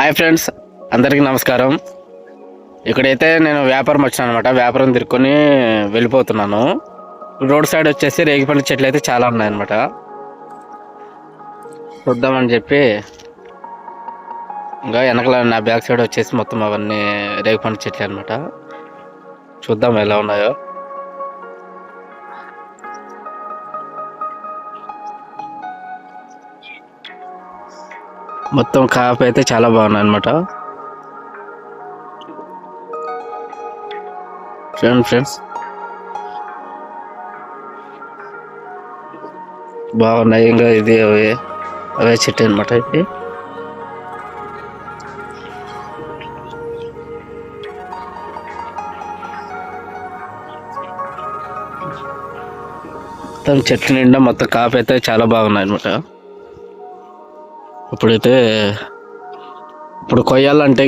Hi friends, అందరికీ నమస్కారం. ఇక్కడైతే నేను వ్యాపారం వచ్చాను అనమాట. వ్యాపారం తిరుక్కొని వెళ్ళిపోతున్నాను. రోడ్ సైడ్ వచ్చేసి రేగిపండు చెట్లు అయితే చాలా ఉన్నాయన్నమాట. చూద్దామని చెప్పి ఇంకా వెనకాల నా బ్యాక్ సైడ్ వచ్చేసి మొత్తం అవన్నీ రేగిపండు చెట్లు అనమాట. చూద్దాం ఎలా ఉన్నాయో. మొత్తం కాపు అయితే చాలా బాగున్నాయి అనమాట. ఫ్రెండ్స్ బాగున్నాయి. ఇంకా ఇది అవే చెట్టు అనమాట. ఇది మొత్తం చెట్టు నిండా మొత్తం కాపు అయితే చాలా బాగున్నాయి అనమాట. ఇప్పుడు కొయ్యాలంటే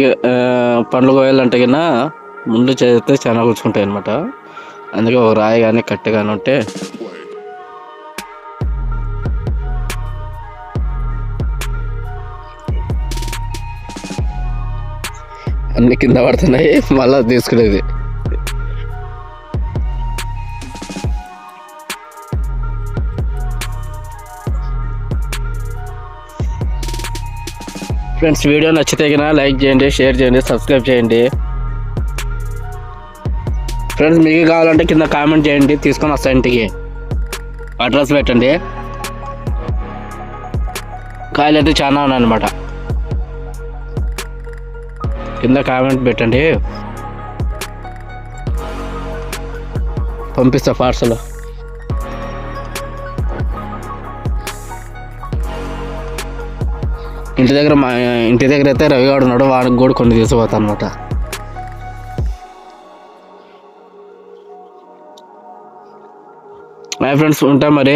పండ్లు కొయ్యాలంటే కన్నా ముందు చేస్తే చాలా కూర్చుంటాయి అనమాట. అందుకే ఒక రాయి కానీ కట్టె కానీ ఉంటే అన్ని కింద పడుతున్నాయి, మళ్ళా తీసుకునేది. ఫ్రెండ్స్, వీడియో నచ్చితే కన్నా లైక్ చేయండి, షేర్ చేయండి, సబ్స్క్రైబ్ చేయండి. ఫ్రెండ్స్, మీకు కావాలంటే కింద కామెంట్ చేయండి, తీసుకొని వస్తా ఇంటికి. అడ్రస్ పెట్టండి. కాయలు అయితే చాలా ఉన్నాయన్నమాట. కింద కామెంట్ పెట్టండి, పంపిస్తా పార్సల్. ఇంటి దగ్గర అయితే రవిగాడు ఉన్నాడు, వాడికి కూడా కొన్ని తీసుకుపోతా అనమాట. మై ఫ్రెండ్స్, ఉంటాం మరి.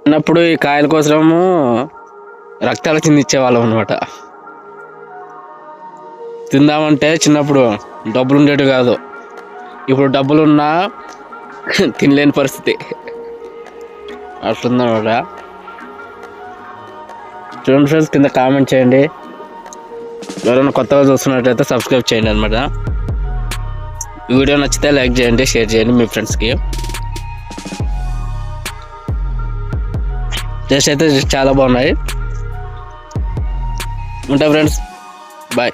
చిన్నప్పుడు ఈ కాయల కోసము రక్తాలు చిందిచ్చేవాళ్ళం అనమాట. తిందామంటే చిన్నప్పుడు డబ్బులు ఉండేవి కాదు. ఇప్పుడు డబ్బులున్నా తినలేని పరిస్థితి అట్లుందనమాట. చూడండి ఫ్రెండ్స్, కింద కామెంట్ చేయండి. ఎవరైనా కొత్తగా చూస్తున్నట్లయితే సబ్స్క్రైబ్ చేయండి అనమాట. వీడియో నచ్చితే లైక్ చేయండి, షేర్ చేయండి మీ ఫ్రెండ్స్కి. టేస్ట్ అయితే చాలా బాగున్నాయి. ఉంటా ఫ్రెండ్స్, బాయ్.